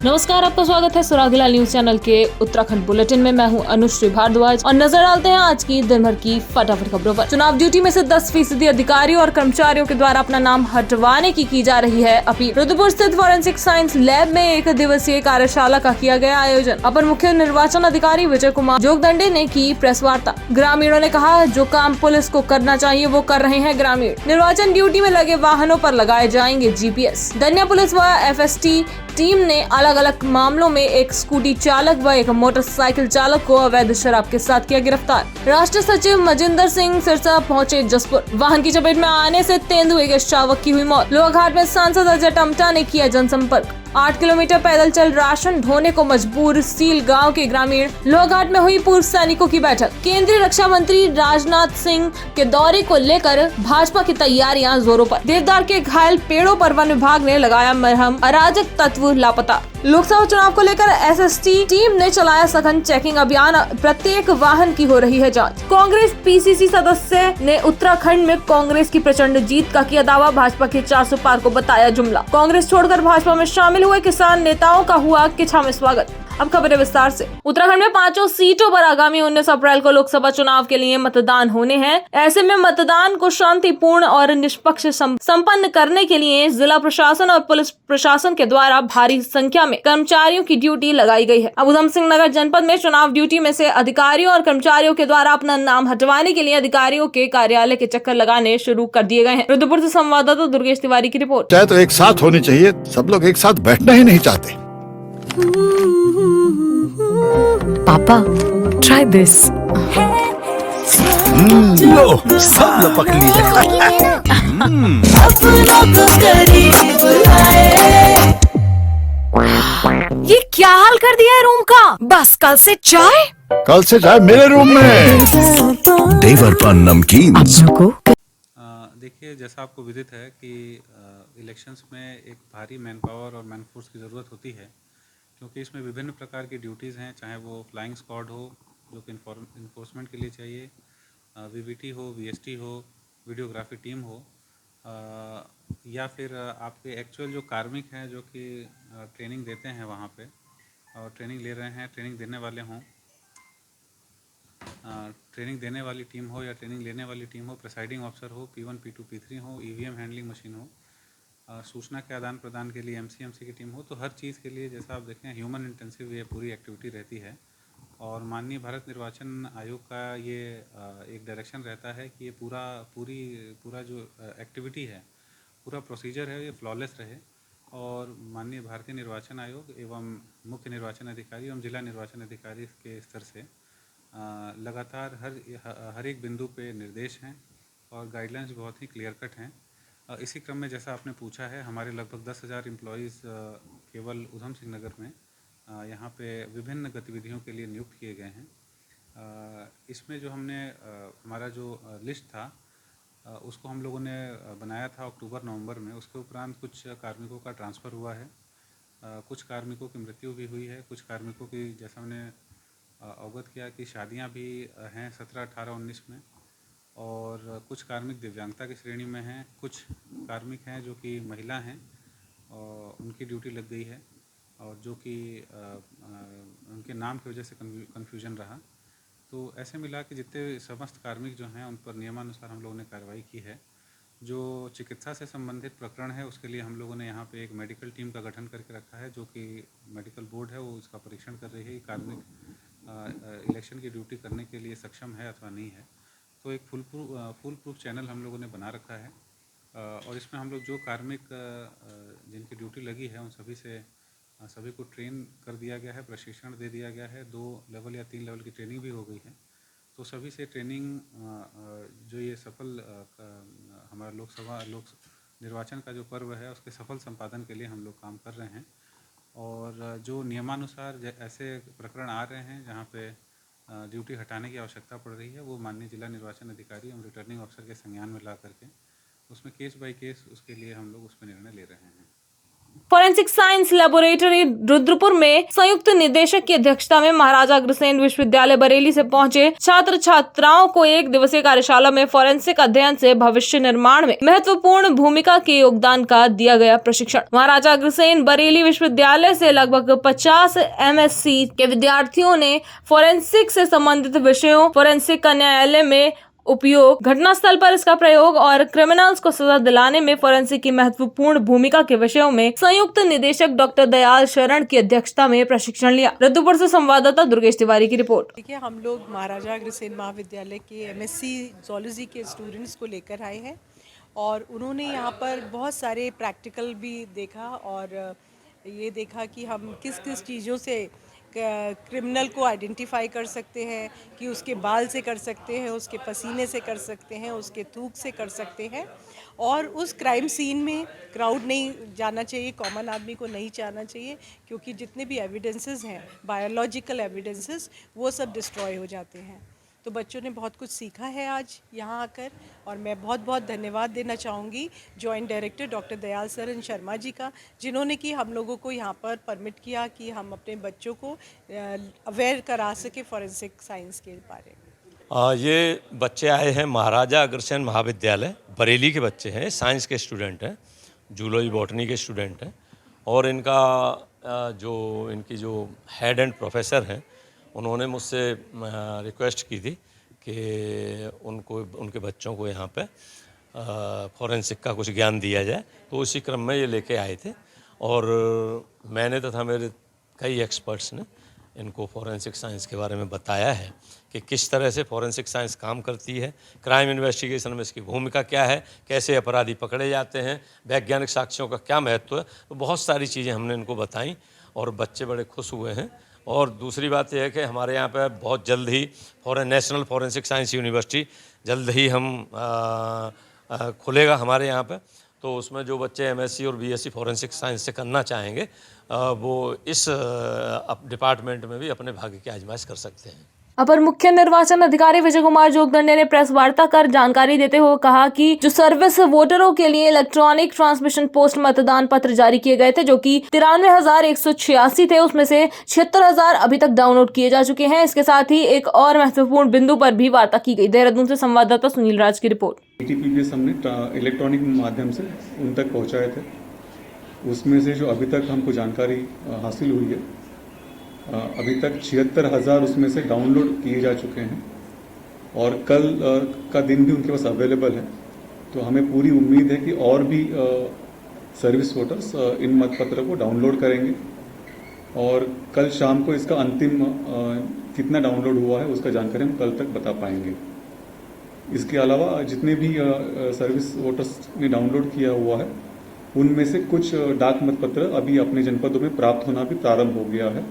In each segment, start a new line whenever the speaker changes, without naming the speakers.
नमस्कार, आपका स्वागत है सुरागीलाल न्यूज चैनल के उत्तराखंड बुलेटिन में। मैं हूं अनुश्री भारद्वाज और नजर डालते हैं आज की दिन भर की फटाफट खबरों पर। चुनाव ड्यूटी में से 10% अधिकारियों और कर्मचारियों के द्वारा अपना नाम हटवाने की जा रही है अपील। रुद्रपुर स्थित फॉरेंसिक साइंस लैब में 1 दिवसीय कार्यशाला का किया गया आयोजन। अपर मुख्य निर्वाचन अधिकारी विजय कुमार जोगदंडे ने की प्रेस वार्ता। ग्रामीणों ने कहा, जो काम पुलिस को करना चाहिए वो कर रहे हैं ग्रामीण। निर्वाचन ड्यूटी में लगे वाहनों पर लगाए जाएंगे GPS। दनिया पुलिस व FST टीम ने अलग अलग मामलों में एक स्कूटी चालक व एक मोटरसाइकिल चालक को अवैध शराब के साथ किया गिरफ्तार। राष्ट्रीय सचिव मजिंदर सिंह सिरसा पहुंचे जसपुर। वाहन की चपेट में आने से तेंदुए के शावक की हुई मौत। लोहाघाट में सांसद अजय टम्टा ने किया जनसंपर्क। 8 किलोमीटर पैदल चल राशन ढोने को मजबूर सील गांव के ग्रामीण। लोहाघाट में हुई पूर्व सैनिकों की बैठक। केंद्रीय रक्षा मंत्री राजनाथ सिंह के दौरे को लेकर भाजपा की तैयारियां जोरों पर। देवदार के घायल पेड़ों पर वन विभाग ने लगाया मरहम। अराजक तत्व लापता। लोकसभा चुनाव को लेकर SST टीम ने चलाया सघन चेकिंग अभियान। प्रत्येक वाहन की हो रही है जांच। कांग्रेस PCC सदस्य ने उत्तराखंड में कांग्रेस की प्रचंड जीत का किया दावा। भाजपा के 400 पार को बताया जुमला। कांग्रेस छोड़कर भाजपा में शामिल हुए किसान नेताओं का हुआ किछा में स्वागत। अब खबरें विस्तार से। उत्तराखंड में 5 सीटों पर आगामी 19 अप्रैल को लोकसभा चुनाव के लिए मतदान होने हैं। ऐसे में मतदान को शांतिपूर्ण और निष्पक्ष संपन्न करने के लिए जिला प्रशासन और पुलिस प्रशासन के द्वारा भारी संख्या में कर्मचारियों की ड्यूटी लगाई गई है। अब ऊधम सिंह नगर जनपद में चुनाव ड्यूटी में से अधिकारियों और कर्मचारियों के द्वारा अपना नाम हटवाने के लिए अधिकारियों के कार्यालय के चक्कर लगाने शुरू कर दिए गए हैं। रुद्रपुर से संवाददाता दुर्गेश तिवारी की रिपोर्ट।
चाहे तो एक साथ होनी चाहिए, सब लोग एक साथ बैठना ही नहीं चाहते।
पापा, try this.
लो, सब लपक लिए।
ये क्या हाल कर दिया है रूम का? बस कल से चाय
मेरे रूम में।
देवर पान नमकीन।
देखिए, जैसा आपको विदित है कि इलेक्शंस में एक भारी मैन पावर और मैन फोर्स की ज़रूरत होती है, क्योंकि इसमें विभिन्न प्रकार की ड्यूटीज़ हैं, चाहे वो फ्लाइंग स्क्वाड हो जो कि इन्फोर्समेंट के लिए चाहिए, VVT हो, VST हो, वीडियोग्राफी टीम हो, या फिर आपके एक्चुअल जो कार्मिक हैं जो कि ट्रेनिंग देते हैं वहाँ पे और ट्रेनिंग ले रहे हैं, ट्रेनिंग देने वाले हों, ट्रेनिंग देने वाली टीम हो या ट्रेनिंग लेने वाली टीम हो, प्रिसाइडिंग ऑफिसर हो, P1, P2, P3 हो, EVM हैंडलिंग मशीन हो, सूचना के आदान प्रदान के लिए MCMC की टीम हो, तो हर चीज़ के लिए जैसा आप देखें ह्यूमन इंटेंसिव ये पूरी एक्टिविटी रहती है। और माननीय भारत निर्वाचन आयोग का ये एक डायरेक्शन रहता है कि ये पूरा जो एक्टिविटी है, पूरा प्रोसीजर है, ये फ्लॉलेस रहे। और माननीय भारतीय निर्वाचन आयोग एवं मुख्य निर्वाचन अधिकारी एवं जिला निर्वाचन अधिकारी के स्तर से लगातार हर एक बिंदु पे निर्देश हैं और गाइडलाइंस बहुत ही क्लियर कट हैं। इसी क्रम में जैसा आपने पूछा है, हमारे लगभग 10,000 एम्प्लॉयज़ केवल ऊधम सिंह नगर में यहाँ पे विभिन्न गतिविधियों के लिए नियुक्त किए गए हैं। इसमें जो हमने हमारा जो लिस्ट था उसको हम लोगों ने बनाया था अक्टूबर-नवंबर में। उसके उपरांत कुछ कार्मिकों का ट्रांसफ़र हुआ है, कुछ कार्मिकों की मृत्यु भी हुई है, कुछ कार्मिकों की, जैसा हमने अवगत किया कि शादियाँ भी हैं 17, 18, 19 में, और कुछ कार्मिक दिव्यांगता की श्रेणी में हैं, कुछ कार्मिक हैं जो कि महिला हैं और उनकी ड्यूटी लग गई है और जो कि उनके नाम की वजह से कन्फ्यूजन रहा। तो ऐसे मिला कि जितने समस्त कार्मिक जो हैं उन पर नियमानुसार हम लोगों ने कार्रवाई की है। जो चिकित्सा से संबंधित प्रकरण है उसके लिए हम लोगों ने यहाँ पे एक मेडिकल टीम का गठन करके रखा है, जो कि मेडिकल बोर्ड है वो इसका परीक्षण कर रही है कि कार्मिक इलेक्शन की ड्यूटी करने के लिए सक्षम है अथवा नहीं है। तो एक फुल प्रूफ चैनल हम लोगों ने बना रखा है और इसमें हम लोग जो कार्मिक जिनकी ड्यूटी लगी है उन सभी को ट्रेन कर दिया गया है, प्रशिक्षण दे दिया गया है। 2 लेवल या 3 लेवल की ट्रेनिंग भी हो गई है। तो सभी से ट्रेनिंग जो ये सफल हमारा लोक निर्वाचन का जो पर्व है उसके सफल संपादन के लिए हम लोग काम कर रहे हैं। और जो नियमानुसार ऐसे प्रकरण आ रहे हैं जहाँ पे ड्यूटी हटाने की आवश्यकता पड़ रही है, वो माननीय जिला निर्वाचन अधिकारी एवं रिटर्निंग अफसर के संज्ञान में ला करके उसमें केस बाय केस उसके लिए हम लोग उस पर निर्णय ले रहे हैं।
फॉरेंसिक साइंस लेबोरेटरी रुद्रपुर में संयुक्त निदेशक की अध्यक्षता में महाराजा अग्रसेन विश्वविद्यालय बरेली से पहुंचे छात्र छात्राओं को एक दिवसीय कार्यशाला में फॉरेंसिक अध्ययन से भविष्य निर्माण में महत्वपूर्ण भूमिका के योगदान का दिया गया प्रशिक्षण। महाराजा अग्रसेन बरेली विश्वविद्यालय से लगभग 50 MSc के विद्यार्थियों ने फॉरेंसिक से संबंधित विषयों, फॉरेंसिक का न्यायालय में उपयोग, घटनास्थल पर इसका प्रयोग और क्रिमिनल्स को सजा दिलाने में फॉरेंसिक की महत्वपूर्ण भूमिका के विषयों में संयुक्त निदेशक डॉक्टर दयाल शरण की अध्यक्षता में प्रशिक्षण लिया। रुद्रपुर से संवाददाता दुर्गेश तिवारी की रिपोर्ट।
देखिए, हम लोग महाराजा अग्रसेन महाविद्यालय के MSc जूलॉजी के स्टूडेंट्स को लेकर आए हैं और उन्होंने यहाँ पर बहुत सारे प्रैक्टिकल भी देखा और ये देखा कि हम किस किस चीज़ों से क्रिमिनल को आइडेंटिफाई कर सकते हैं, कि उसके बाल से कर सकते हैं, उसके पसीने से कर सकते हैं, उसके थूक से कर सकते हैं और उस क्राइम सीन में क्राउड नहीं जाना चाहिए, कॉमन आदमी को नहीं जाना चाहिए, क्योंकि जितने भी एविडेंसेस हैं, बायोलॉजिकल एविडेंसेस, वो सब डिस्ट्रॉय हो जाते हैं। तो बच्चों ने बहुत कुछ सीखा है आज यहाँ आकर और मैं बहुत बहुत धन्यवाद देना चाहूँगी जॉइंट डायरेक्टर डॉक्टर दयाल शरण शर्मा जी का, जिन्होंने कि हम लोगों को यहाँ पर परमिट किया कि हम अपने बच्चों को अवेयर करा सके फॉरेंसिक साइंस के बारे में।
ये बच्चे आए हैं महाराजा अग्रसेन महाविद्यालय बरेली के बच्चे हैं, साइंस के स्टूडेंट हैं, जूलॉजी बॉटनी के स्टूडेंट हैं और इनकी जो हेड एंड प्रोफेसर हैं उन्होंने मुझसे रिक्वेस्ट की थी कि उनके बच्चों को यहाँ पे फॉरेंसिक का कुछ ज्ञान दिया जाए, तो उसी क्रम में ये लेके आए थे और मैंने तथा मेरे कई एक्सपर्ट्स ने इनको फॉरेंसिक साइंस के बारे में बताया है कि किस तरह से फॉरेंसिक साइंस काम करती है, क्राइम इन्वेस्टिगेशन में इसकी भूमिका क्या है, कैसे अपराधी पकड़े जाते हैं, वैज्ञानिक साक्ष्यों का क्या महत्व है। तो बहुत सारी चीज़ें हमने इनको बताई और बच्चे बड़े खुश हुए हैं। और दूसरी बात यह है कि हमारे यहाँ पे बहुत जल्द ही नेशनल फॉरेंसिक साइंस यूनिवर्सिटी जल्द ही हम खुलेगा हमारे यहाँ पे, तो उसमें जो बच्चे MSc और BSc फॉरेंसिक साइंस से करना चाहेंगे वो इस डिपार्टमेंट में भी अपने भाग्य की आजमाइश कर सकते हैं।
अपर मुख्य निर्वाचन अधिकारी विजय कुमार जोगदंडे ने प्रेस वार्ता कर जानकारी देते हुए कहा कि जो सर्विस वोटरों के लिए इलेक्ट्रॉनिक ट्रांसमिशन पोस्ट मतदान पत्र जारी किए गए थे, जो कि 93,186 थे, उसमें से 76,000 अभी तक डाउनलोड किए जा चुके हैं। इसके साथ ही एक और महत्वपूर्ण बिंदु पर भी वार्ता की गई। देहरादून से संवाददाता सुनील राज की रिपोर्ट।
ETPPS हमने इलेक्ट्रॉनिक माध्यम से उन तक पहुँचाए थे, उसमें से जो अभी तक हमको जानकारी हासिल हुई है, अभी तक 76,000 उसमें से डाउनलोड किए जा चुके हैं और कल का दिन भी उनके पास अवेलेबल है। तो हमें पूरी उम्मीद है कि और भी सर्विस वोटर्स इन मतपत्र को डाउनलोड करेंगे और कल शाम को इसका अंतिम कितना डाउनलोड हुआ है उसका जानकारी हम कल तक बता पाएंगे। इसके अलावा जितने भी सर्विस वोटर्स ने डाउनलोड किया हुआ है उनमें से कुछ डाक मतपत्र अभी अपने जनपदों में प्राप्त होना भी प्रारंभ हो गया है।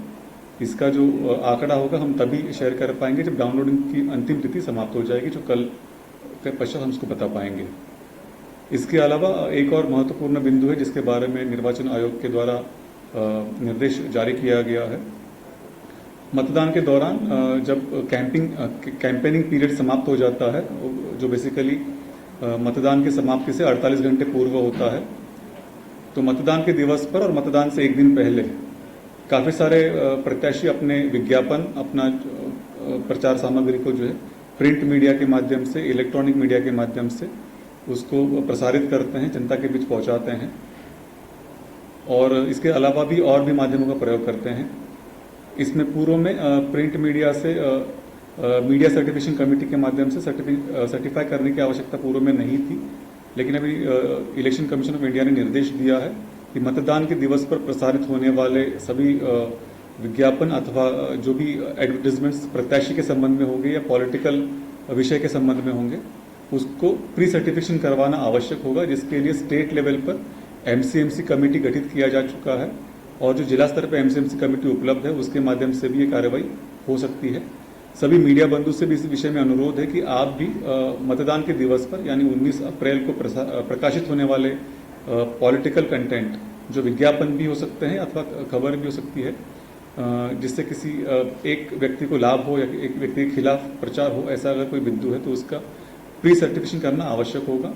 इसका जो आंकड़ा होगा हम तभी शेयर कर पाएंगे जब डाउनलोडिंग की अंतिम तिथि समाप्त हो जाएगी, जो कल के पश्चात हम उसको बता पाएंगे। इसके अलावा एक और महत्वपूर्ण बिंदु है जिसके बारे में निर्वाचन आयोग के द्वारा निर्देश जारी किया गया है। मतदान के दौरान जब कैंपेनिंग पीरियड समाप्त हो जाता है, जो बेसिकली मतदान की समाप्ति से 48 घंटे पूर्व होता है, तो मतदान के दिवस पर और मतदान से एक दिन पहले काफ़ी सारे प्रत्याशी अपने विज्ञापन, अपना प्रचार सामग्री को जो है प्रिंट मीडिया के माध्यम से, इलेक्ट्रॉनिक मीडिया के माध्यम से उसको प्रसारित करते हैं, जनता के बीच पहुंचाते हैं और इसके अलावा भी और भी माध्यमों का प्रयोग करते हैं। इसमें पूर्व में प्रिंट मीडिया से मीडिया सर्टिफिकेशन कमेटी के माध्यम से सर्टिफाई करने की आवश्यकता पूर्व में नहीं थी, लेकिन अभी इलेक्शन कमीशन ऑफ इंडिया ने निर्देश दिया है कि मतदान के दिवस पर प्रसारित होने वाले सभी विज्ञापन अथवा जो भी एडवर्टाइजमेंट्स प्रत्याशी के संबंध में होंगे या पॉलिटिकल विषय के संबंध में होंगे, उसको प्री सर्टिफिकेशन करवाना आवश्यक होगा, जिसके लिए स्टेट लेवल पर MCMC कमेटी गठित किया जा चुका है और जो जिला स्तर पर MCMC कमेटी उपलब्ध है उसके माध्यम से भी ये कार्रवाई हो सकती है। सभी मीडिया बंधु से भी इस विषय में अनुरोध है कि आप भी मतदान के दिवस पर यानी 19 अप्रैल को प्रकाशित होने वाले पॉलिटिकल कंटेंट, जो विज्ञापन भी हो सकते हैं अथवा खबर भी हो सकती है, जिससे किसी एक व्यक्ति को लाभ हो या एक व्यक्ति के खिलाफ प्रचार हो, ऐसा अगर कोई बिंदु है तो उसका प्री सर्टिफिकेशन करना आवश्यक होगा।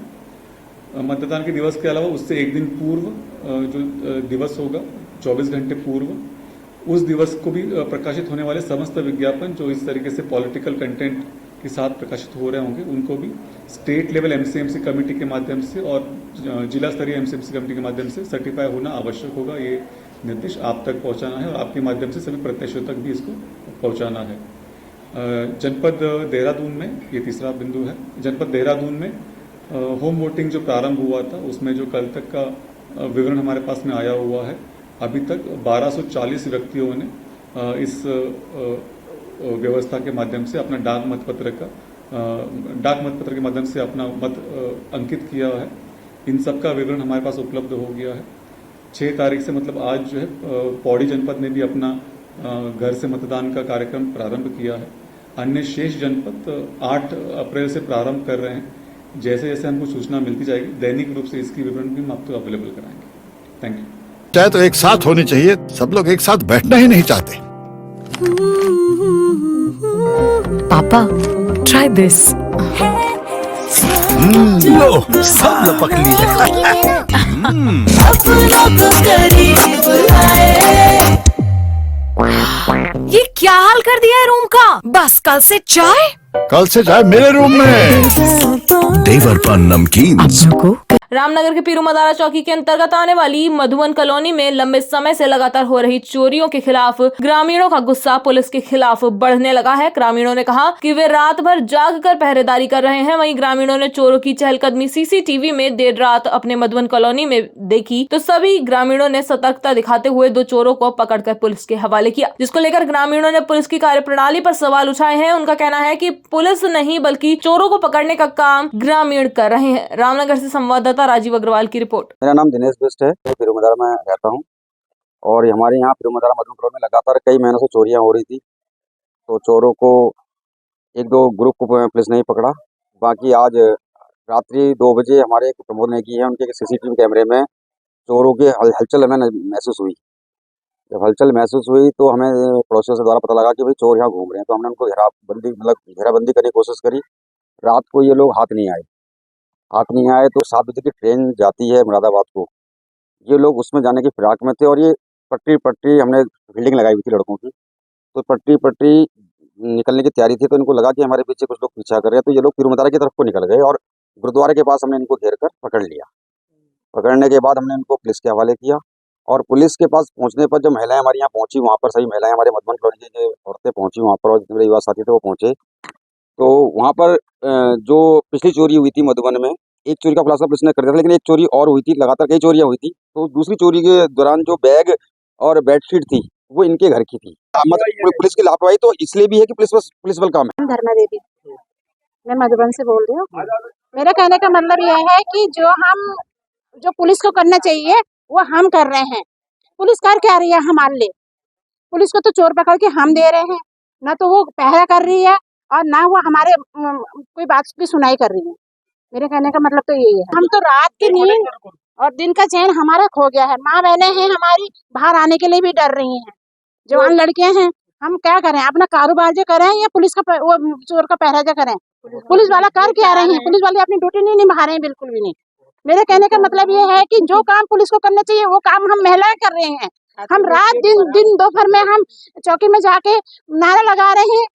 मतदान के दिवस के अलावा उससे एक दिन पूर्व जो दिवस होगा 24 घंटे पूर्व उस दिवस को भी प्रकाशित होने वाले समस्त विज्ञापन जो इस तरीके से पॉलिटिकल कंटेंट के साथ प्रकाशित हो रहे होंगे उनको भी स्टेट लेवल एमसीएमसी कमेटी के माध्यम से और जिला स्तरीय एमसीएमसी कमेटी के माध्यम से सर्टिफाई होना आवश्यक होगा। ये निर्देश आप तक पहुंचाना है और आपके माध्यम से सभी प्रत्याशियों तक भी इसको पहुंचाना है। जनपद देहरादून में ये तीसरा बिंदु है। जनपद देहरादून में होम वोटिंग जो प्रारंभ हुआ था उसमें जो कल तक का विवरण हमारे पास में आया हुआ है, अभी तक 1240 व्यक्तियों ने इस व्यवस्था के माध्यम से अपना डाक मतपत्र के माध्यम से अपना मत अंकित किया है। इन सब का विवरण हमारे पास उपलब्ध हो गया है। 6 तारीख से मतलब आज जो है पौड़ी जनपद ने भी अपना घर से मतदान का कार्यक्रम प्रारंभ किया है। अन्य शेष जनपद 8 अप्रैल से प्रारंभ कर रहे हैं। जैसे जैसे हमको सूचना मिलती जाएगी दैनिक रूप से इसकी विवरण भी हम आपको अवेलेबल कराएंगे। Thank you.
चाहे तो एक साथ होनी चाहिए, सब लोग एक साथ बैठना ही नहीं चाहते।
पापा ट्राई दिस।
लो सब लपक लिए।
ये क्या हाल कर दिया है रूम का? बस कल से चाय
मेरे रूम में।
देवर पान नमकीन।
रामनगर के पीरू मदारा चौकी के अंतर्गत आने वाली मधुवन कॉलोनी में लंबे समय से लगातार हो रही चोरियों के खिलाफ ग्रामीणों का गुस्सा पुलिस के खिलाफ बढ़ने लगा है। ग्रामीणों ने कहा कि वे रात भर जाग कर पहरेदारी कर रहे हैं। वहीं ग्रामीणों ने चोरों की चहलकदमी सीसीटीवी में देर रात अपने मधुवन कॉलोनी में देखी तो सभी ग्रामीणों ने सतर्कता दिखाते हुए 2 चोरों को पकड़कर पुलिस के हवाले किया, जिसको लेकर ग्रामीणों ने पुलिस की कार्यप्रणाली पर सवाल उठाए हैं। उनका कहना है कि पुलिस नहीं बल्कि चोरों को पकड़ने का काम ग्रामीण कर रहे हैं। रामनगर से संवाददाता राजीव अग्रवाल की रिपोर्ट।
मेरा नाम दिनेश बिस्ट है, मैं पीरू मदारा में रहता हूं और हमारे यहाँ पीरू मदारा मधुवन कॉलोनी में लगातार कई महीनों से चोरियां हो रही थी। तो चोरों को 1-2 ग्रुप को पुलिस नहीं पकड़ा। बाकी आज रात्रि 2 बजे हमारे एक प्रमोद ने की है, उनके सीसीटीवी कैमरे में चोरों की हलचल हमें महसूस हुई। जब हलचल महसूस हुई तो हमें पड़ोसियों से द्वारा पता लगा कि भाई चोर यहाँ घूम रहे हैं। तो हमने उनको घेराबंदी करने की कोशिश करी। रात को ये लोग हाथ नहीं आए तो 7 बजे की ट्रेन जाती है मुरादाबाद को। ये लोग उसमें जाने की फिराक में थे और ये पट्टी हमने फील्डिंग लगाई हुई थी लड़कों की, तो पट्टी निकलने की तैयारी थी। तो इनको लगा कि हमारे पीछे कुछ लोग पीछा कर रहे हैं, तो ये लोग पीरू मदारा की तरफ को निकल गए और गुरुद्वारे के पास हमने इनको घेर कर पकड़ लिया। पकड़ने के बाद हमने इनको पुलिस के हवाले किया और पुलिस के पास पहुंचने पर जो महिलाएं हमारे यहाँ पहुंची, वहाँ पर सभी महिलाएं हमारे मधुवन कॉलोनी की जो औरतें पहुंची वहाँ पर और जितने युवा साथी थे वो पहुंचे। तो वहाँ पर जो पिछली चोरी हुई थी मधुबन में, एक चोरी का खुलासा पुलिस ने कर दिया था, लेकिन एक चोरी और हुई थी। लगातार कई चोरियां हुई थी। तो दूसरी चोरी के दौरान जो बैग और बेडशीट थी वो इनके घर की थी। मतलब पुलिस की लापरवाही तो इसलिए भी है कि पुलिस बल काम है।
धर्मा देवी, मैं मधुबन से बोल रही हूँ। मेरा कहने का मतलब यह है कि जो पुलिस को करना चाहिए वो हम कर रहे हैं। पुलिस कर क्या रही है हमारे लिए? पुलिस को तो चोर पकड़ के हम दे रहे हैं, ना तो वो पहरा कर रही है और ना वो हमारे कोई बात की सुनाई कर रही है। मेरे कहने का मतलब तो यही है। हम तो रात की नींद और दिन का चैन हमारा खो गया है। माँ बहनें हैं हमारी, बाहर आने के लिए भी डर रही हैं। जवान लड़कियां हैं, हम क्या करें? अपना कारोबार जो करें या पुलिस का वो चोर का पहरा जो करें? पुलिस वाला कर क्या रहे हैं? पुलिस वाले अपनी ड्यूटी नहीं निभा रहे हैं, बिल्कुल भी नहीं। मेरे कहने का मतलब ये है कि जो काम पुलिस को करना चाहिए वो काम हम महिलाएं कर रहे हैं। हम रात दिन दोपहर में हम चौकी में जाके नारा लगा रहे हैं,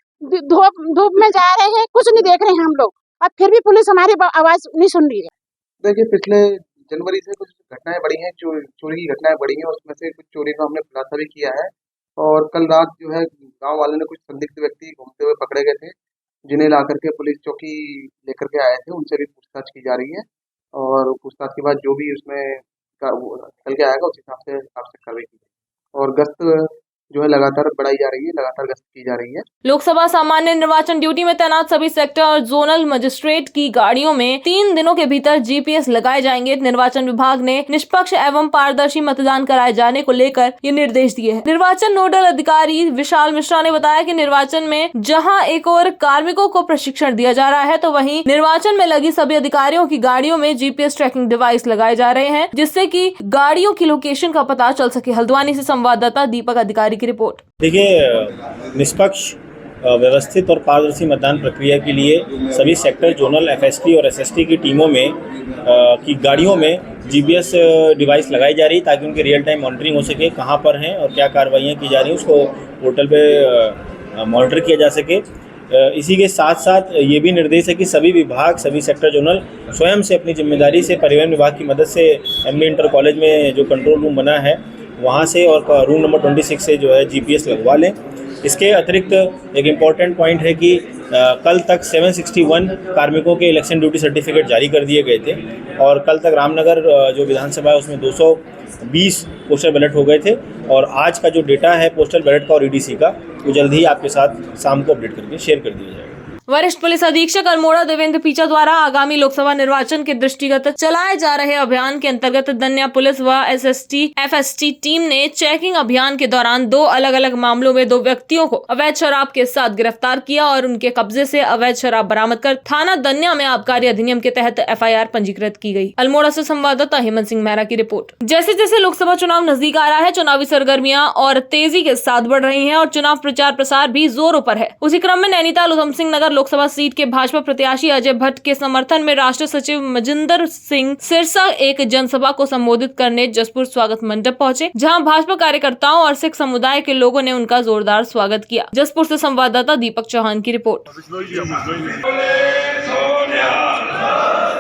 धूप में जा रहे हैं, कुछ नहीं देख रहे हैं हम लोग, और फिर भी पुलिस हमारी आवाज नहीं सुन रही है।
देखिए, पिछले जनवरी से कुछ घटनाएं बढ़ी हैं, चोरी की घटनाएं बढ़ी हैं। उसमें से कुछ चोरी का हमने खुलासा भी किया है और कल रात जो है गांव वालों ने कुछ संदिग्ध व्यक्ति घूमते हुए पकड़े गए थे, जिन्हें ला करके पुलिस चौकी लेकर के आए थे। उनसे भी पूछताछ की जा रही है और पूछताछ के बाद जो भी उसमें निकल के आएगा उस हिसाब से कार्रवाई की जाएगी। और गश्त जो है लगातार बढ़ाई जा रही है, लगातार गश्त की जा रही है।
लोकसभा सामान्य निर्वाचन ड्यूटी में तैनात सभी सेक्टर और जोनल मजिस्ट्रेट की गाड़ियों में 3 दिनों के भीतर जीपीएस लगाए जाएंगे। निर्वाचन विभाग ने निष्पक्ष एवं पारदर्शी मतदान कराए जाने को लेकर ये निर्देश दिए हैं। निर्वाचन नोडल अधिकारी विशाल मिश्रा ने बताया कि निर्वाचन में जहां एक और कार्मिकों को प्रशिक्षण दिया जा रहा है, तो वहीं निर्वाचन में लगी सभी अधिकारियों की गाड़ियों में जीपीएस ट्रैकिंग डिवाइस लगाए जा रहे हैं, जिससे कि गाड़ियों की लोकेशन का पता चल सके। हल्द्वानी से संवाददाता दीपक अधिकारी की रिपोर्ट।
देखिए, निष्पक्ष व्यवस्थित और पारदर्शी मतदान प्रक्रिया के लिए सभी सेक्टर, जोनल, एफएसटी और एसएसटी की टीमों में की गाड़ियों में जीपीएस डिवाइस लगाई जा रही है ताकि उनकी रियल टाइम मॉनिटरिंग हो सके, कहाँ पर हैं और क्या कार्रवाइयाँ की जा रही हैं उसको पोर्टल पे मॉनिटर किया जा सके। इसी के साथ साथ ये भी निर्देश है कि सभी विभाग, सभी सेक्टर जोनल स्वयं से अपनी जिम्मेदारी से परिवहन विभाग की मदद से एमबी इंटर कॉलेज में जो कंट्रोल रूम बना है वहाँ से और रूम नंबर 26 से जो है जीपीएस लगवा लें। इसके अतिरिक्त एक इम्पॉर्टेंट पॉइंट है कि कल तक 761 कार्मिकों के इलेक्शन ड्यूटी सर्टिफिकेट जारी कर दिए गए थे और कल तक रामनगर जो विधानसभा है उसमें 220 पोस्टल बैलेट हो गए थे और आज का जो डेटा है पोस्टल बैलेट का और ईडीसी का वो जल्द ही आपके साथ शाम को अपडेट करके शेयर कर दिया जाएगा।
वरिष्ठ पुलिस अधीक्षक अल्मोड़ा देवेंद्र पीचा द्वारा आगामी लोकसभा निर्वाचन के दृष्टिगत चलाए जा रहे अभियान के अंतर्गत दन्या पुलिस व एसएसटी एफएसटी टीम ने चेकिंग अभियान के दौरान 2 अलग अलग मामलों में 2 व्यक्तियों को अवैध शराब के साथ गिरफ्तार किया और उनके कब्जे से अवैध शराब बरामद कर थाना दन्या में आबकारी अधिनियम के तहत एफआईआर पंजीकृत की गई। अल्मोड़ा से संवाददाता हेमंत सिंह मेहरा की रिपोर्ट। जैसे जैसे लोकसभा चुनाव नजदीक आ रहा है, चुनावी सरगर्मियां और तेजी के साथ बढ़ रही है और चुनाव प्रचार प्रसार भी जोरों पर है। उसी क्रम में नैनीताल उधम सिंह नगर लोकसभा सीट के भाजपा प्रत्याशी अजय भट्ट के समर्थन में राष्ट्रीय सचिव मजिंदर सिंह सिरसा एक जनसभा को संबोधित करने जसपुर स्वागत मंडप पहुंचे, जहां भाजपा कार्यकर्ताओं और सिख समुदाय के लोगों ने उनका जोरदार स्वागत किया। जसपुर से संवाददाता दीपक चौहान की रिपोर्ट।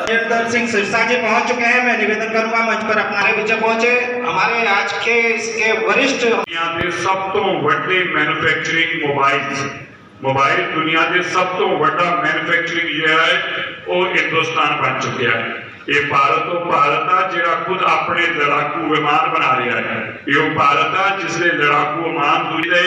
मजिंदर सिंह सिरसा जी पहुंच चुके हैं। मैं निवेदन करूंगा मंच पर अपना पीछे पहुंचे हमारे आज के इसके वरिष्ठ
सब तो बड़े मैन्युफैक्चरिंग मोबाइल दुनिया के सब तो बड़ा मैन्युफैक्चरिंग जो है वो हिंदुस्तान बन चुका है। ये भारत आ जिहड़ा खुद अपने लड़ाकू विमान बना रहा है। ये भारत आ जिसने लड़ाकू विमान दूसरे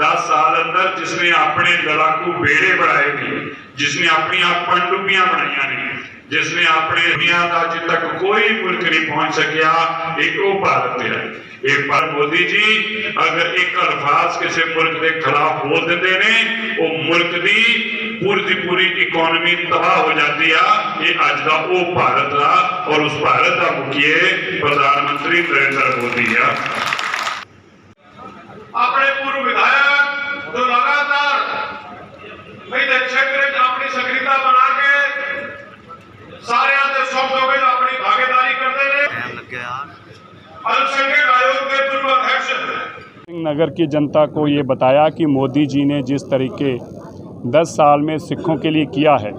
10 साल अंदर जिसने अपने लड़ाकू बेड़े बनाए नहीं, जिसने अपनी पनडुब्बियां बनाई नहीं, जिसने अपने दुनिया का अज तक कोई मुल्क नहीं पहुंच सकिया, एक वो भारत है। एक बार मोदी जी अगर एक अल्फाज किसी मुल्क के खिलाफ बोल देते ने वो मुल्क की पूरी इकोनॉमी तबाह हो जाती है। ये अज का वो भारत है और उस भारत का मुखिया प्रधानमंत्री नरेंद्र मोदी है। अपने पूर्व विधायक जो लगातार क्षेत्र अपनी सक्रियता बना के सारे शब्दों में अपनी भागीदारी करते रहे। अल्पसंख्यक आयोग के पूर्व अध्यक्ष
नगर की जनता को ये बताया कि मोदी जी ने जिस तरीके 10 साल में सिखों के लिए किया है,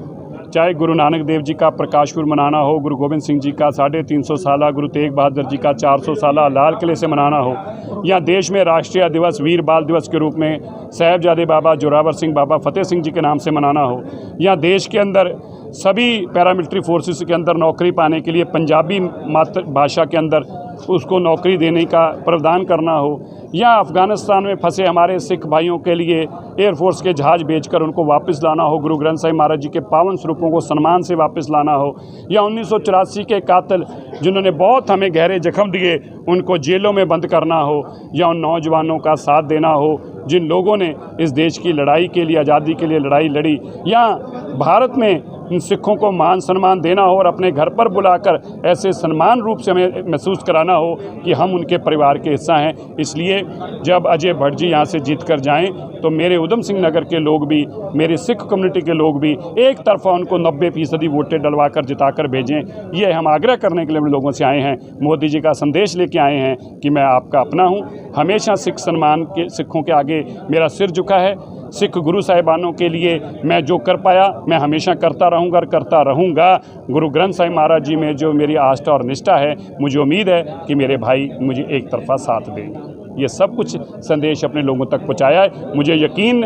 चाहे गुरु नानक देव जी का प्रकाश पुर्ब मनाना हो, गुरु गोविंद सिंह जी का 350 साला, गुरु तेग बहादुर जी का 400 साला लाल किले से मनाना हो, या देश में राष्ट्रीय दिवस वीर बाल दिवस के रूप में साहिबजादे बाबा जोरावर सिंह बाबा फतेह सिंह जी के नाम से मनाना हो, या देश के अंदर सभी पैरामिलिट्री फोर्सेस के अंदर नौकरी पाने के लिए पंजाबी मातृभाषा के अंदर उसको नौकरी देने का प्रावधान करना हो, या अफ़गानिस्तान में फंसे हमारे सिख भाइयों के लिए एयरफोर्स के जहाज़ भेजकर उनको वापस लाना हो, गुरु ग्रंथ साहिब महाराज जी के पावन स्वरूपों को सम्मान से वापस लाना हो, या 1984 के कातिल जिन्होंने बहुत हमें गहरे जख्म दिए उनको जेलों में बंद करना हो, या उन नौजवानों का साथ देना हो जिन लोगों ने इस देश की लड़ाई के लिए, आज़ादी के लिए लड़ाई लड़ी, या भारत में सिखों को मान सम्मान देना हो और अपने घर पर बुलाकर ऐसे सम्मान रूप से हमें महसूस कराना हो कि हम उनके परिवार के हिस्सा हैं। इसलिए जब अजय भट्ट जी यहाँ से जीत कर जाएँ तो मेरे उधम सिंह नगर के लोग भी, मेरे सिख कम्युनिटी के लोग भी एक तरफा उनको 90% वोटें डलवा कर जिता कर भेजें। ये हम आग्रह करने के लिए हम लोगों से आए हैं, मोदी जी का संदेश लेके आए हैं कि मैं आपका अपना हूँ। हमेशा सिख सम्मान के, सिखों के आगे मेरा सिर झुका है। सिख गुरु साहिबानों के लिए मैं जो कर पाया मैं हमेशा करता रहूँगा और करता रहूँगा। गुरु ग्रंथ साहिब महाराज जी में जो मेरी आस्था और निष्ठा है, मुझे उम्मीद है कि मेरे भाई मुझे एक तरफा साथ देंगे। ये सब कुछ संदेश अपने लोगों तक पहुँचाया है। मुझे यकीन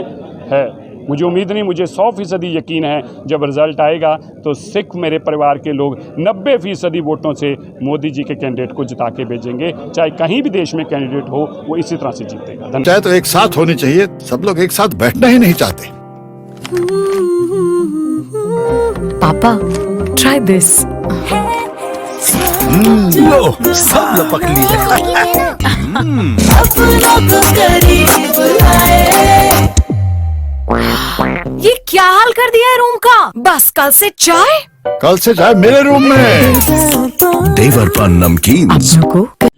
है, मुझे उम्मीद नहीं, मुझे 100% यकीन है जब रिज़ल्ट आएगा तो सिख मेरे परिवार के लोग 90% वोटों से मोदी जी के कैंडिडेट को जिता के भेजेंगे। चाहे कहीं भी देश में कैंडिडेट हो वो इसी तरह से जीतेगा।
चाहे तो एक साथ होनी चाहिए, सब लोग एक साथ बैठना ही नहीं चाहते।
पापा ट्राई दिस।
लो सब लपक लिए।
ये क्या हाल कर दिया है रूम का? बस कल से चाय
मेरे रूम में।
तेवर पान नमकीन।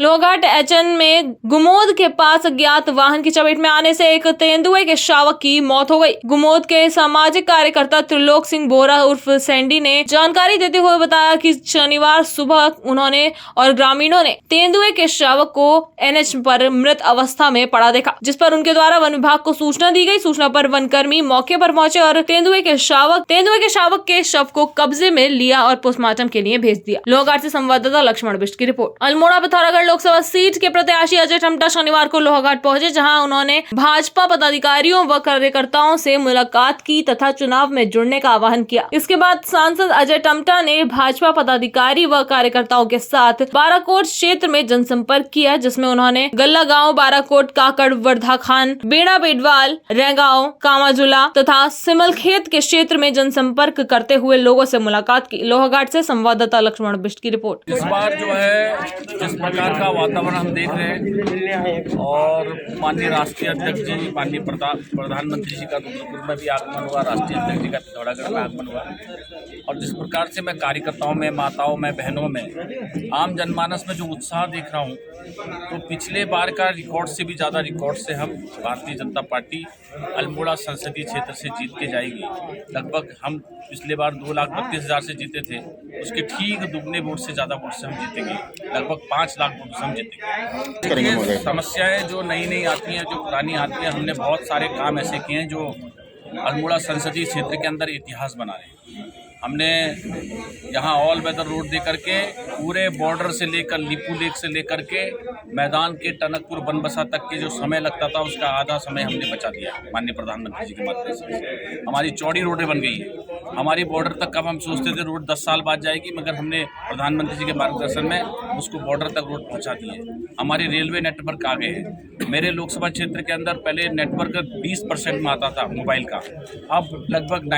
लोहघाट एचएन में गुमोद के पास अज्ञात वाहन की चपेट में आने से एक तेंदुए के शावक की मौत हो गई। गुमोद के सामाजिक कार्यकर्ता त्रिलोक सिंह बोरा उर्फ सैंडी ने जानकारी देते हुए बताया कि शनिवार सुबह उन्होंने और ग्रामीणों ने तेंदुए के शावक को एनएच पर मृत अवस्था में पड़ा देखा, जिस पर उनके द्वारा वन विभाग को सूचना दी गई। सूचना पर वनकर्मी मौके पर पहुंचे और तेंदुए के शावक के शव को कब्जे में लिया और पोस्टमार्टम के लिए भेज दिया। लोहघाट से संवाददाता लक्ष्मण बिष्ट की रिपोर्ट। अल्मोड़ा पिथौरागढ़ लोकसभा सीट के प्रत्याशी अजय टम्टा शनिवार को लोहघाट पहुंचे, जहां उन्होंने भाजपा पदाधिकारियों व कार्यकर्ताओं से मुलाकात की तथा चुनाव में जुड़ने का आह्वान किया। इसके बाद सांसद अजय टम्टा ने भाजपा पदाधिकारी व कार्यकर्ताओं के साथ बाराकोट क्षेत्र में जनसंपर्क किया, जिसमें उन्होंने गल्ला गाँव, बाराकोट, काकड़, वर्धा खान, बेड़ा बेडवाल, रेगांव, कामाजुला तथा सिमलखेत के क्षेत्र में जनसंपर्क करते हुए लोगों से मुलाकात की। लोहघाट से संवाददाता लक्ष्मण बिष्ट की रिपोर्ट।
इस बार जो है जिस प्रकार का वातावरण हम देख रहे हैं और माननीय राष्ट्रीय अध्यक्ष जी, माननीय प्रधानमंत्री जी का रुद्रपुर में भी आगमन हुआ, राष्ट्रीय अध्यक्ष जी का पिथौरागढ़ में आगमन हुआ, और जिस प्रकार से मैं कार्यकर्ताओं में, माताओं में, बहनों में, आम जनमानस में जो उत्साह देख रहा हूँ, तो पिछले बार का रिकॉर्ड से भी ज़्यादा रिकॉर्ड से हम भारतीय जनता पार्टी अल्मोड़ा संसदीय क्षेत्र से जीत के जाएगी। लगभग हम पिछले बार 2,32,000 से जीते थे, उसके ठीक दुगने वोट से ज़्यादा वोट से हम जीतेंगे, लगभग 5 लाख वोट से हम जीतेंगे। समस्याएं जो नई आती हैं, जो पुरानी आती हैं, हमने बहुत सारे काम ऐसे किए हैं जो अल्मोड़ा संसदीय क्षेत्र के अंदर इतिहास बना रहे हैं। हमने यहाँ ऑल वेदर रोड दे करके पूरे बॉर्डर से लेकर लिपू लेक से लेकर के मैदान के टनकपुर बनबसा तक के जो समय लगता था, उसका आधा समय हमने बचा दिया माननीय प्रधानमंत्री जी के माध्यम से। हमारी चौड़ी रोडें बन गई हैं। हमारी बॉर्डर तक कब हम सोचते थे रोड 10 साल बाद जाएगी, मगर हमने प्रधानमंत्री जी के मार्गदर्शन में उसको बॉर्डर तक रोड पहुँचा दी है। हमारी रेलवे नेटवर्क आ गए हैं। मेरे लोकसभा क्षेत्र के अंदर पहले नेटवर्क 20% में आता था मोबाइल का, अब लगभग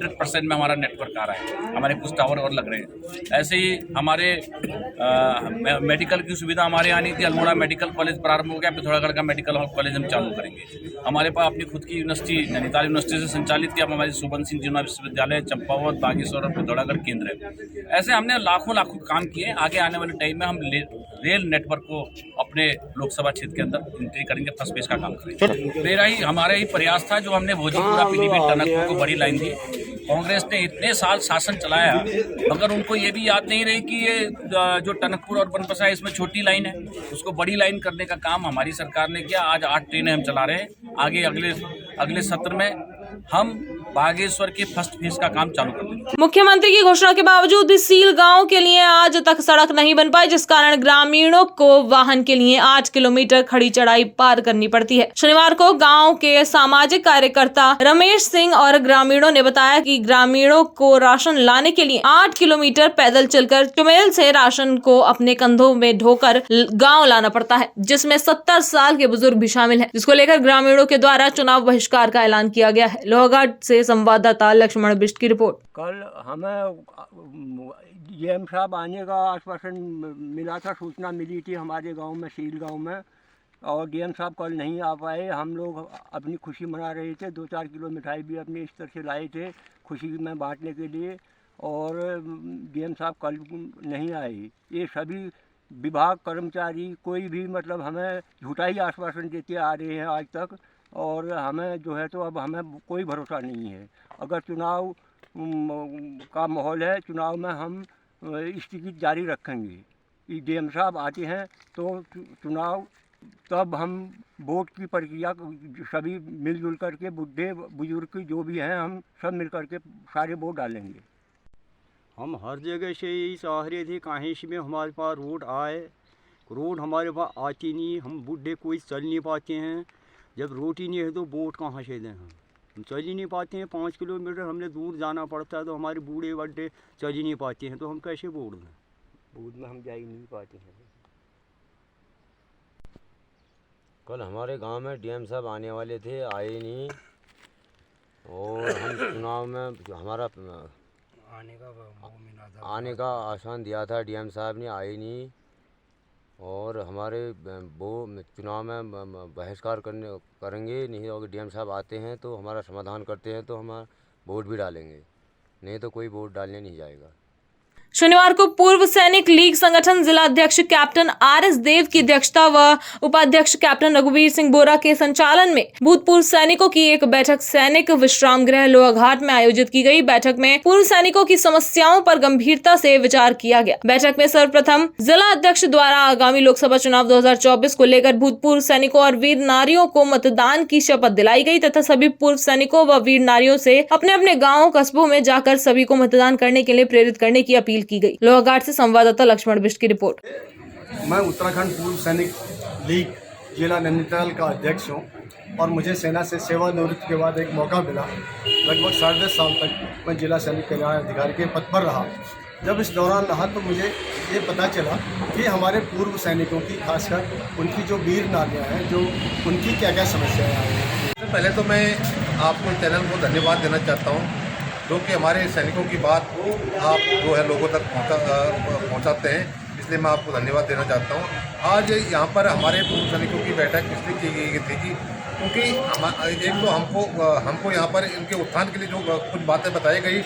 100% में हमारा नेटवर्क आ रहा है। हमारे कुछ टावर और लग रहे हैं। ऐसे ही हमारे मेडिकल की सुविधा हमारे यहाँ नहीं थी। अल्मोड़ा मेडिकल कॉलेज प्रारंभ हो गया, पिथौरागढ़ का मेडिकल कॉलेज हम चालू करेंगे। हमारे पास अपनी खुद की यूनिवर्सिटी नैनीताल यूनिवर्सिटी से संचालित किया, हमारी सुबन सिंह जिन्ना विश्वविद्यालय, चंपावत, बागेश्वर और पिथौरागढ़ केंद्र है। ऐसे हमने लाखों काम किए। आगे आने वाले टाइम में हम रेल नेटवर्क को अपने लोकसभा क्षेत्र के अंदर एंट्री करेंगे, फर्स्ट फेज का काम करेंगे। हमारा ही प्रयास था, जो हमने भोजपुरा पीलीभीत टनकपुर को बड़ी लाइन दी। कांग्रेस ने इतने साल शासन चलाया, मगर उनको ये भी याद नहीं रही कि ये जो टनकपुर और बनबसा है, इसमें छोटी लाइन है, उसको बड़ी लाइन करने का काम हमारी सरकार ने किया। आज 8 ट्रेनें हम चला रहे हैं। आगे अगले सत्र में हम बागेश्वर के फर्स्ट फेज का काम चालू कर देंगे।
मुख्यमंत्री की घोषणा के बावजूद भी सील गांव के लिए आज तक सड़क नहीं बन पाई, जिस कारण ग्रामीणों को वाहन के लिए 8 किलोमीटर खड़ी चढ़ाई पार करनी पड़ती है। शनिवार को गांव के सामाजिक कार्यकर्ता रमेश सिंह और ग्रामीणों ने बताया कि ग्रामीणों को राशन लाने के लिए 8 किलोमीटर पैदल चलकर चुमेल से राशन को अपने कंधों में ढोकर गाँव लाना पड़ता है, जिसमें 70 साल के बुजुर्ग भी शामिल है, जिसको लेकर ग्रामीणों के द्वारा चुनाव बहिष्कार का ऐलान किया गया है। लोहघाट से संवाददाता लक्ष्मण बिष्ट की रिपोर्ट।
कल हमें डीएम साहब आने का आश्वासन मिला था, सूचना मिली थी हमारे गांव में, सील गांव में, और डीएम साहब कल नहीं आ पाए। हम लोग अपनी खुशी मना रहे थे, 2-4 किलो मिठाई भी अपने स्तर से लाए थे खुशी में बांटने के लिए, और डीएम साहब कल नहीं आए। ये सभी विभाग कर्मचारी कोई भी मतलब हमें झूठा ही आश्वासन देते आ रहे हैं आज तक, और हमें जो है तो अब हमें कोई भरोसा नहीं है। अगर चुनाव का माहौल है, चुनाव में हम स्थिति जारी रखेंगे। डीएम साहब आते हैं तो चुनाव, तब हम वोट की प्रक्रिया सभी मिलजुल करके, बुढ़े बुजुर्ग जो भी हैं, हम सब मिल करके सारे वोट डालेंगे।
हम हर जगह से यही चाह रहे थे, कहीं से में हमारे पास रोड आए। रोड हमारे पास आती नहीं, हम बूढ़े कोई चल नहीं पाते हैं। जब रोड ही नहीं है तो वोट कहाँ से दें? हम चल ही नहीं पाते हैं। 5 किलोमीटर हमने दूर जाना पड़ता है, तो हमारे बूढ़े बड्ढे चल ही नहीं पाते हैं, तो हम कैसे वोट दें?
वोट में हम जा ही नहीं पाते हैं।
कल हमारे गांव में डीएम साहब आने वाले थे, आए नहीं, और हम चुनाव में हमारा आने का आश्वासन दिया था, डीएम साहब ने आए नहीं, और हमारे वो चुनाव में बहिष्कार करेंगे नहीं। अगर डीएम साहब आते हैं तो हमारा समाधान करते हैं तो हम वोट भी डालेंगे, नहीं तो कोई वोट डालने नहीं जाएगा।
शनिवार को पूर्व सैनिक लीग संगठन जिला अध्यक्ष कैप्टन RS देव की अध्यक्षता व उपाध्यक्ष कैप्टन रघुवीर सिंह बोरा के संचालन में भूतपूर्व सैनिकों की एक बैठक सैनिक विश्राम गृह लोहाघाट में आयोजित की गई। बैठक में पूर्व सैनिकों की समस्याओं पर गंभीरता से विचार किया गया। बैठक में सर्वप्रथम जिला अध्यक्ष द्वारा आगामी लोकसभा चुनाव 2024 को लेकर भूतपूर्व सैनिकों और वीर नारियों को मतदान की शपथ दिलाई गई तथा सभी पूर्व सैनिकों व वीर नारियों से अपने अपने गाँव कस्बों में जाकर सभी को मतदान करने के लिए प्रेरित करने की अपील की गई। लोहाघाट से संवाददाता लक्ष्मण बिष्ट की रिपोर्ट।
मैं उत्तराखंड पूर्व सैनिक लीग जिला नैनीताल का अध्यक्ष हूँ और मुझे सेना से सेवानिवृत्ति के बाद एक मौका मिला। लगभग 10.5 साल तक मैं जिला सैनिक कल्याण अधिकारी के पद पर रहा। जब इस दौरान रहा तो मुझे ये पता चला कि हमारे पूर्व सैनिकों की, खासकर उनकी जो वीर नारियाँ हैं, जो उनकी क्या क्या समस्याएं आई हैं।
पहले तो मैं आपको चैनल को धन्यवाद देना चाहता हूँ, जो कि हमारे सैनिकों की बात आप जो है लोगों तक पहुँचाते हैं, इसलिए मैं आपको धन्यवाद देना चाहता हूँ। आज यहाँ पर हमारे पूर्व सैनिकों की बैठक इसलिए की गई थी कि क्योंकि एक तो हमको यहाँ पर इनके उत्थान के लिए जो कुछ बातें बताई गई,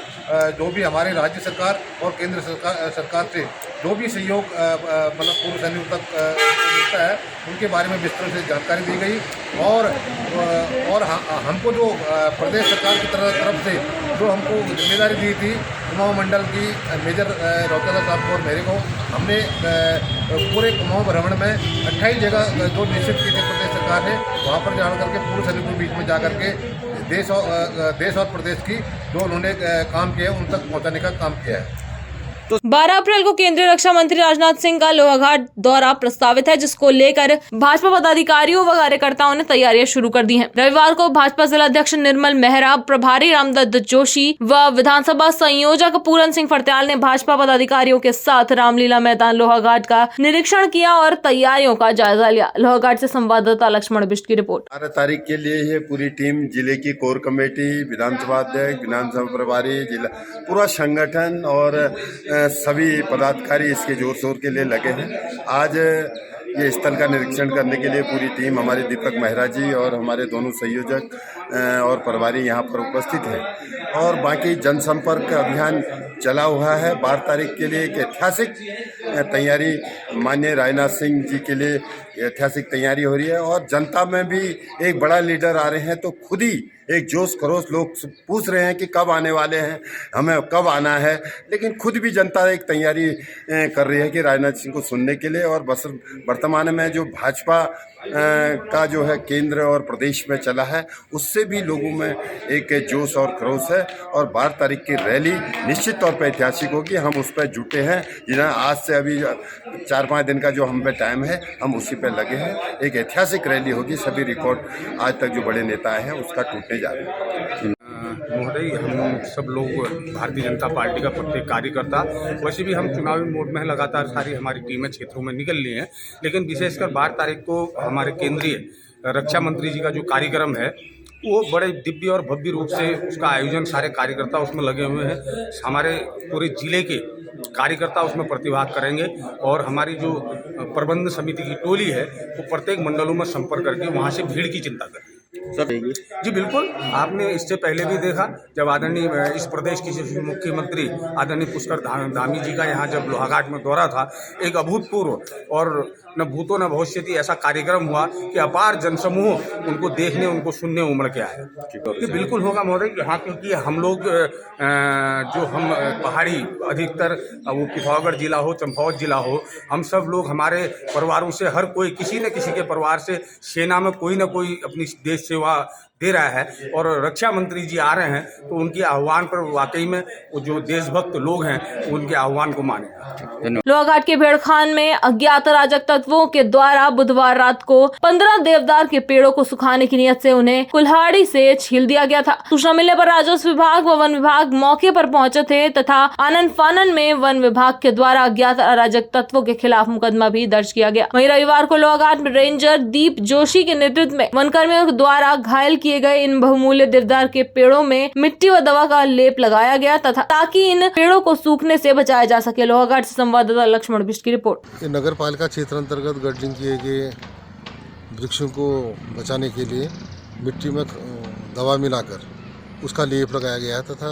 जो भी हमारे राज्य सरकार और केंद्र सरकार से जो भी सहयोग मतलब पूर्व सैनिकों तक मिलता है, उनके बारे में विस्तृत से जानकारी दी गई। और हमको जो प्रदेश सरकार की तरफ से जो हमको जिम्मेदारी दी थी कुमाऊं मंडल की मेजर रौतेला साहब को और मेरे को, हमने पूरे कुमाऊं भ्रमण में 28 जगह जो निश्चित की थी प्रदेश सरकार ने, वहाँ पर जा करके पूर्व सैनिकों के बीच में जा करके देश और प्रदेश की जो उन्होंने काम किया है उन तक पहुँचाने का काम किया है।
12 अप्रैल को केंद्रीय रक्षा मंत्री राजनाथ सिंह का लोहाघाट दौरा प्रस्तावित है, जिसको लेकर भाजपा पदाधिकारियों व कार्यकर्ताओं ने तैयारियां शुरू कर दी हैं। रविवार को भाजपा जिला अध्यक्ष निर्मल मेहरा, प्रभारी रामदत्त जोशी व विधानसभा संयोजक पूरन सिंह फर्त्याल ने भाजपा पदाधिकारियों के साथ रामलीला मैदान लोहाघाट का निरीक्षण किया और तैयारियों का जायजा लिया। लोहाघाट से संवाददाता लक्ष्मण बिष्ट की रिपोर्ट।
12 तारीख के लिए ये पूरी टीम, जिले की कोर कमेटी, विधानसभा अध्यक्ष, विधानसभा प्रभारी, जिला पूरा संगठन और सभी पदाधिकारी इसके जोर शोर के लिए लगे हैं। आज ये स्थल का निरीक्षण करने के लिए पूरी टीम, हमारे दीपक मेहरा जी और हमारे दोनों संयोजक और प्रभारी यहाँ पर उपस्थित हैं। और बाकी जनसंपर्क अभियान चला हुआ है। 12 तारीख के लिए एक ऐतिहासिक तैयारी, माननीय राजनाथ सिंह जी के लिए ऐतिहासिक तैयारी हो रही है और जनता में भी एक बड़ा लीडर आ रहे हैं, तो खुद ही एक जोश खरोश लोग पूछ रहे हैं कि कब आने वाले हैं, हमें कब आना है, लेकिन खुद भी जनता एक तैयारी कर रही है कि राजनाथ सिंह को सुनने के लिए। और बस वर्तमान में जो भाजपा का जो है केंद्र और प्रदेश में चला है, उससे भी लोगों में एक जोश और खरोश है। और 12 तारीख की रैली निश्चित तौर पर ऐतिहासिक होगी। हम उस पर जुटे हैं, जिन्हें आज से अभी 4-5 दिन का जो हम पे टाइम है, हम उसी पे लगे हैं। एक ऐतिहासिक रैली होगी। सभी रिकॉर्ड आज तक जो बड़े नेता आए हैं उसका टूटने जा रहा है।
महोदय, हम सब लोग भारतीय जनता पार्टी का प्रत्येक कार्यकर्ता, वैसे भी हम चुनावी मोड में लगातार सारी हमारी टीमें क्षेत्रों में निकल रही हैं, लेकिन विशेषकर 12 तारीख को हमारे केंद्रीय रक्षा मंत्री जी का जो कार्यक्रम है, वो बड़े दिव्य और भव्य रूप से उसका आयोजन, सारे कार्यकर्ता उसमें लगे हुए हैं। हमारे पूरे जिले के कार्यकर्ता उसमें प्रतिभाग करेंगे और हमारी जो प्रबंध समिति की टोली है वो प्रत्येक मंडलों में संपर्क करके वहाँ से भीड़ की चिंता करेगी। जी बिल्कुल, आपने इससे पहले भी देखा जब आदरणीय इस प्रदेश की मुख्यमंत्री आदरणीय पुष्कर धामी जी का यहाँ जब लोहाघाट में दौरा था, एक अभूतपूर्व और न भूतो न भविष्यति ऐसा कार्यक्रम हुआ कि अपार जनसमूह उनको देखने, उनको सुनने उमड़ के आए। ये बिल्कुल होगा महोदय, यहाँ क्योंकि हम लोग जो हम पहाड़ी, अधिकतर वो पिथौरागढ़ जिला हो, चंपावत जिला हो, हम सब लोग हमारे परिवारों से, हर कोई किसी न किसी के परिवार से सेना में कोई न कोई अपनी देश सेवा दे रहा है। और रक्षा मंत्री जी आ रहे हैं तो उनके आह्वान पर वाकई में वो जो देशभक्त लोग हैं उनके आह्वान को माने।
लोहाघाट के भेड़खान में अज्ञात अराजक तत्वों के द्वारा बुधवार रात को 15 देवदार के पेड़ों को सुखाने की नियत से उन्हें कुल्हाड़ी से छील दिया गया था। सूचना मिलने पर राजस्व विभाग व वन विभाग मौके पर पहुंचे थे तथा आनन फानन में वन विभाग के द्वारा अज्ञात अराजक तत्वों के खिलाफ मुकदमा भी दर्ज किया गया। वहीं रविवार को लोहाघाट में रेंजर दीप जोशी के नेतृत्व में वनकर्मियों द्वारा घायल किए गए इन बहुमूल्य देवदार के पेड़ों में मिट्टी व दवा का लेप लगाया गया तथा ताकि इन पेड़ों को सूखने से बचाया जा सके। लोहाघाट से संवाददाता लक्ष्मण बिष्ट की रिपोर्ट।
नगर पालिका क्षेत्र अंतर्गत गड्ढिंग किए गए वृक्षों को बचाने के लिए मिट्टी में दवा मिलाकर उसका लेप लगाया गया है तथा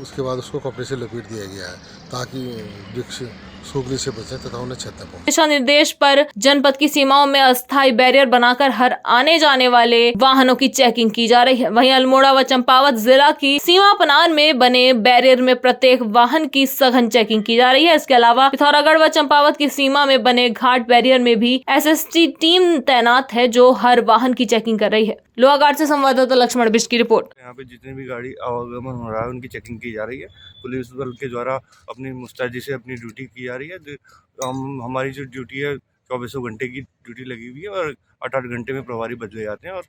उसके बाद उसको कपड़े से लपेट दिया गया है। ताकि वृक्ष सूखने से बचें तथा उन्हें क्षति न पहुंचे।
दिशा निर्देश पर जनपद की सीमाओं में अस्थायी बैरियर बनाकर हर आने जाने वाले वाहनों की चेकिंग की जा रही है। वहीं अल्मोड़ा व चंपावत जिला की सीमा पनार में बने बैरियर में प्रत्येक वाहन की सघन चेकिंग की जा रही है। इसके अलावा पिथौरागढ़ व चंपावत की सीमा में बने घाट बैरियर में भी एसएसटी टीम तैनात है जो हर वाहन की चेकिंग कर रही है। लोहाघाट से संवाददाता लक्ष्मण बिष्ट की रिपोर्ट।
यहाँ पे जितनी भी गाड़ी आवागमन हो रहा है उनकी चेकिंग की जा रही है। पुलिस बल के द्वारा अपनी मुस्तैदी से अपनी ड्यूटी की जा रही है। हमारी जो ड्यूटी है 24 घंटे की ड्यूटी लगी हुई है और 8-8 घंटे में प्रभारी बदले जाते हैं और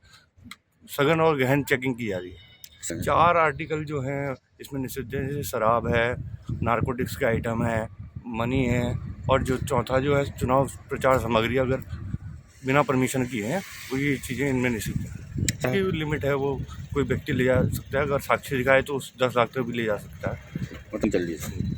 सघन और गहन चेकिंग की जा रही है। 4 आर्टिकल जो हैं इसमें निषिद्ध है, जैसे शराब है, नारकोटिक्स के आइटम है, मनी है और जो चौथा जो है चुनाव प्रचार सामग्री अगर बिना परमिशन की है वो ये चीज़ें इनमें निषिद्ध है। इसकी लिमिट है, वो कोई व्यक्ति ले जा सकता है, अगर साक्ष्य दिखाए तो 10 लाख तक भी ले जा सकता है।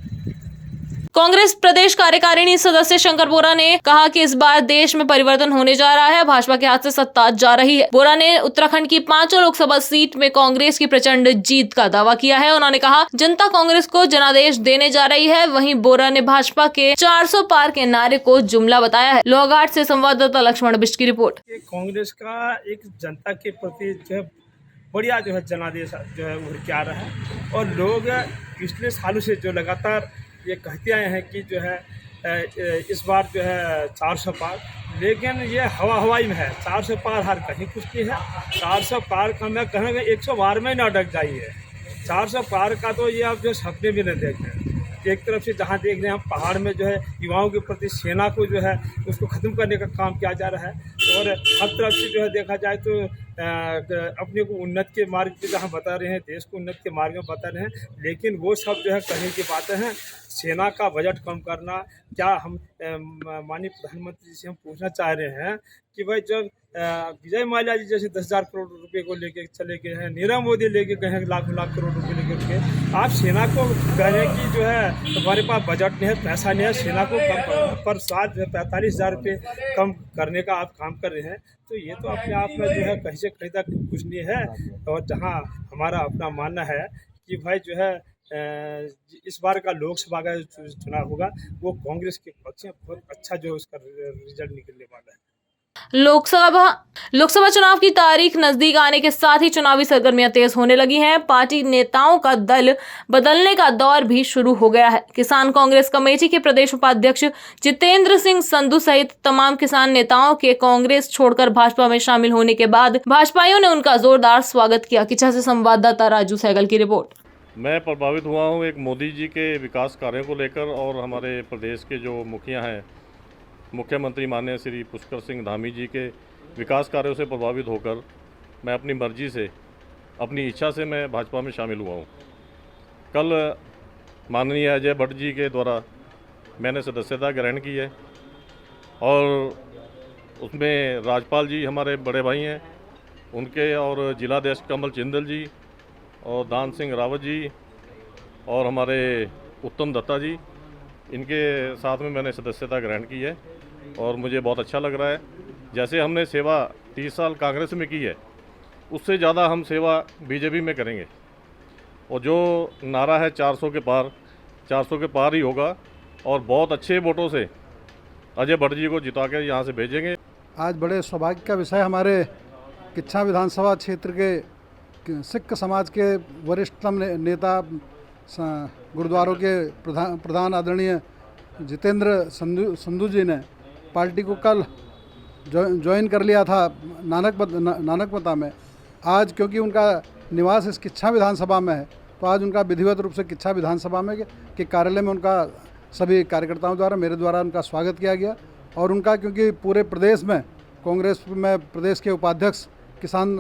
कांग्रेस प्रदेश कार्यकारिणी सदस्य शंकर बोरा ने कहा कि इस बार देश में परिवर्तन होने जा रहा है, भाजपा के हाथ से सत्ता जा रही है। बोरा ने उत्तराखंड की 5 लोकसभा सीट में कांग्रेस की प्रचंड जीत का दावा किया है। उन्होंने कहा जनता कांग्रेस को जनादेश देने जा रही है। वहीं बोरा ने भाजपा के 400 पार के नारे को जुमला बताया है। लोहाघाट से संवाददाता लक्ष्मण बिष्ट की रिपोर्ट।
कांग्रेस का एक जनता के प्रति जो है बढ़िया जो है जनादेश जो है उभर के आ रहा है और लोग पिछले सालों से जो लगातार ये कहते आए हैं कि जो है इस बार जो है 400 पार, लेकिन ये हवाई में है। 400 पार हर कहीं कुछ की है। 400 पार का मैं कहूँगा 112 में ना अटक जाइए। 400 पार का तो ये आप जो सपने भी नहीं देख रहे हैं। एक तरफ से जहाँ देख रहे हैं हम पहाड़ में जो है युवाओं के प्रति सेना को जो है उसको ख़त्म करने का काम किया जा रहा है और हर तरफ से जो है देखा जाए तो अपने को उन्नत के मार्ग पे जहाँ बता रहे हैं, देश को उन्नत के मार्ग में बता रहे हैं, लेकिन वो सब जो है कहने की बातें हैं। सेना का बजट कम करना, क्या हम माननीय प्रधानमंत्री जी से हम पूछना चाह रहे हैं कि भाई जब विजय माल्या जी जैसे 10,000 करोड़ रुपए को लेके चले गए हैं, नीरव मोदी लेके गए हैं लाख करोड़ रुपए लेके गए, आप सेना को कह रहे हैं कि जो है हमारे पास बजट नहीं है, पैसा नहीं है, सेना को कम पर साल जो है 45,000 रुपये कम करने का आप काम कर रहे हैं। तो ये तो अपने आप में जो है कहीं से कहीं तक कुछ नहीं है। और जहाँ हमारा अपना मानना है कि भाई जो है इस बार का लोकसभा का चुनाव होगा वो कांग्रेस के पक्ष में बहुत अच्छा जो उसका रिजल्ट निकलने वाला है।
लोकसभा चुनाव की तारीख नजदीक आने के साथ ही चुनावी सरगर्मियां तेज होने लगी हैं। पार्टी नेताओं का दल बदलने का दौर भी शुरू हो गया है। किसान कांग्रेस कमेटी के प्रदेश उपाध्यक्ष जितेंद्र सिंह संधू सहित तमाम किसान नेताओं के कांग्रेस छोड़कर भाजपा में शामिल होने के बाद भाजपाइयों ने उनका जोरदार स्वागत किया। किच्छा से संवाददाता राजू सहगल की रिपोर्ट।
मैं प्रभावित हुआ हूँ एक मोदी जी के विकास कार्यों को लेकर और हमारे प्रदेश के जो मुखिया हैं, मुख्यमंत्री माननीय श्री पुष्कर सिंह धामी जी के विकास कार्यों से प्रभावित होकर मैं अपनी मर्जी से, अपनी इच्छा से मैं भाजपा में शामिल हुआ हूँ। कल माननीय अजय भट्ट जी के द्वारा मैंने सदस्यता ग्रहण की है और उसमें राजपाल जी हमारे बड़े भाई हैं, उनके और जिलाध्यक्ष कमल चिंदल जी और दान सिंह रावत जी और हमारे उत्तम दत्ता जी, इनके साथ में मैंने सदस्यता ग्रहण की है और मुझे बहुत अच्छा लग रहा है। जैसे हमने सेवा 30 साल कांग्रेस में की है, उससे ज़्यादा हम सेवा बीजेपी में करेंगे और जो नारा है 400 के पार ही होगा और बहुत अच्छे वोटों से अजय भट्ट जी को जिता के यहाँ से भेजेंगे।
आज बड़े सौभाग्य का विषय हमारे किच्छा विधानसभा क्षेत्र के सिख समाज के वरिष्ठतम नेता गुरुद्वारों के प्रधान आदरणीय जितेंद्र संधू जी ने पार्टी को कल ज्वाइन कर लिया था नानकमता में। आज क्योंकि उनका निवास इस किच्छा विधानसभा में है तो आज उनका विधिवत रूप से किच्छा विधानसभा में के कार्यालय में उनका सभी कार्यकर्ताओं द्वारा मेरे द्वारा उनका स्वागत किया गया। और उनका क्योंकि पूरे प्रदेश में कांग्रेस में प्रदेश के उपाध्यक्ष किसान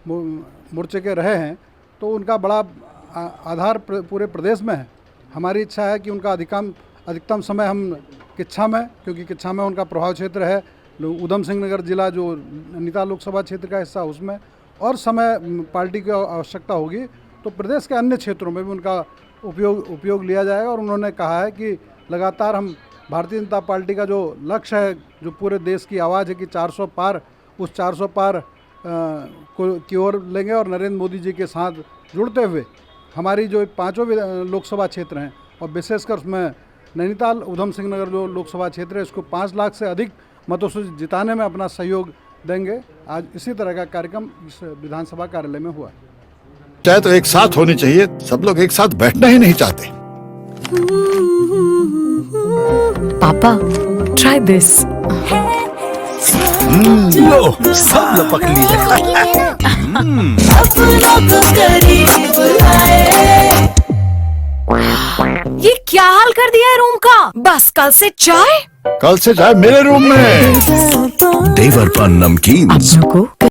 मोर्चे के रहे हैं तो उनका बड़ा आधार पूरे प्रदेश में है। हमारी इच्छा है कि उनका अधिकतम समय हम किच्छा में, क्योंकि किच्छा में उनका प्रभाव क्षेत्र है, उधम सिंह नगर जिला जो नैनीताल लोकसभा क्षेत्र का हिस्सा उसमें, और समय पार्टी की आवश्यकता होगी तो प्रदेश के अन्य क्षेत्रों में भी उनका उपयोग लिया जाएगा। और उन्होंने कहा है कि लगातार हम भारतीय जनता पार्टी का जो लक्ष्य है, जो पूरे देश की आवाज़ है कि 400 पार, उस 400 पार की ओर लेंगे और नरेंद्र मोदी जी के साथ जुड़ते हुए हमारी जो 5 लोकसभा क्षेत्र हैं और विशेषकर उसमें नैनीताल उधम सिंह नगर जो लोकसभा क्षेत्र है इसको 5 लाख से अधिक मतों से जिताने में अपना सहयोग देंगे। आज इसी तरह का कार्यक्रम इस विधानसभा कार्यालय में हुआ।
चाहे तो एक साथ होनी चाहिए, सब लोग एक साथ बैठना ही नहीं चाहते।
पापा ट्राई दिस।
लो सब लपक लिए।
ये क्या हाल कर दिया है रूम का? बस कल से चाय
मेरे रूम में।
देवर पान नमकीन
अपनों को